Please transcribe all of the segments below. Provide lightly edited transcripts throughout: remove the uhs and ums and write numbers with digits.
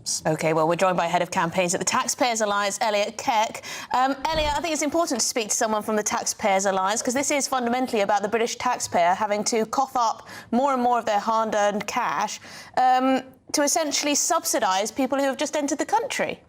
claims. OK, well, we're joined by Head of Campaigns at the Taxpayers Alliance, Elliot Keck. Elliot, I think it's important to speak to someone from the Taxpayers Alliance because this is fundamentally about the British taxpayer having to cough up more and more of their hard-earned cash to essentially subsidise people who have just entered the country.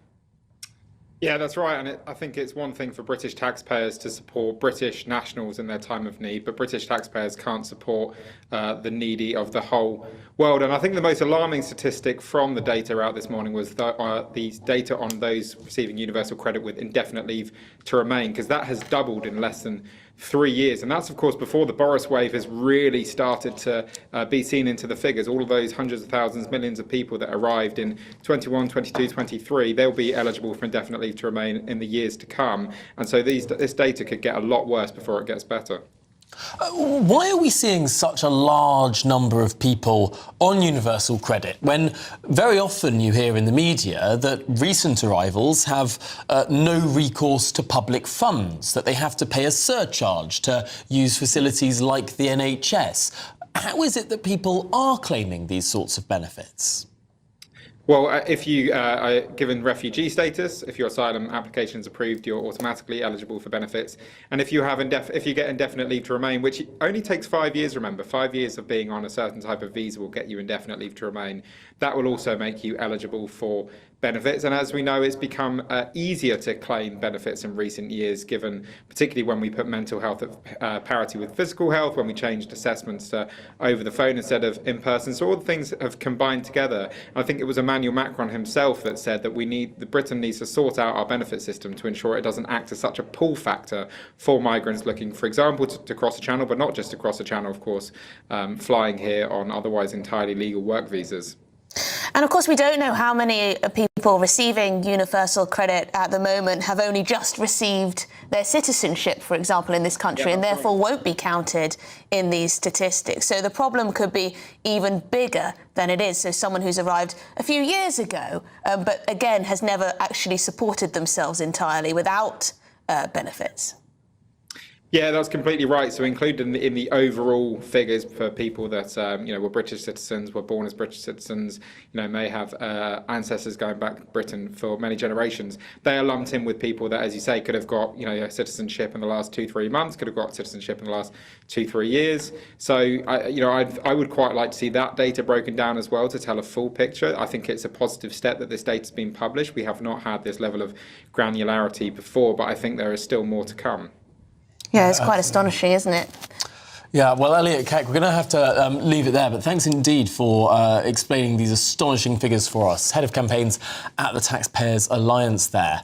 Yeah, that's right. And I think it's one thing for British taxpayers to support British nationals in their time of need, but British taxpayers can't support the needy of the whole world. And I think the most alarming statistic from the data out this morning was the data on those receiving universal credit with indefinite leave to remain, because that has doubled in less than 3 years. And that's, of course, before the Boris wave has really started to be seen into the figures. All of those hundreds of thousands, millions of people that arrived in 21, 22, 23, they'll be eligible for indefinite leave to remain in the years to come. And so this data could get a lot worse before it gets better. Why are we seeing such a large number of people on universal credit when very often you hear in the media that recent arrivals have no recourse to public funds, that they have to pay a surcharge to use facilities like the NHS? How is it that people are claiming these sorts of benefits? Well, if you are given refugee status, if your asylum application is approved, you're automatically eligible for benefits. And if you have if you get indefinite leave to remain, which only takes 5 years, remember, 5 years of being on a certain type of visa will get you indefinite leave to remain. That will also make you eligible for benefits. And as we know, it's become easier to claim benefits in recent years, given particularly when we put mental health at parity with physical health, when we changed assessments to over the phone instead of in person. So all the things have combined together. I think it was Emmanuel Macron himself that said that Britain needs to sort out our benefit system to ensure it doesn't act as such a pull factor for migrants looking, for example, to cross a channel, but not just to cross a channel, of course, flying here on otherwise entirely legal work visas. And of course, we don't know how many people receiving universal credit at the moment have only just received their citizenship, for example, in this country, and therefore won't be counted in these statistics. So the problem could be even bigger than it is. So someone who's arrived a few years ago, but again, has never actually supported themselves entirely without benefits. Yeah, that's completely right. So included in the overall figures for people that were British citizens, were born as British citizens, may have ancestors going back to Britain for many generations. They are lumped in with people that, as you say, could have got citizenship in the last 2-3 months, could have got citizenship in the last 2-3 years. So I would quite like to see that data broken down as well to tell a full picture. I think it's a positive step that this data has been published. We have not had this level of granularity before, but I think there is still more to come. Yeah, it's quite astonishing, isn't it? Yeah, well, Elliot Keck, we're going to have to leave it there, but thanks indeed for explaining these astonishing figures for us. Head of Campaigns at the Taxpayers Alliance there.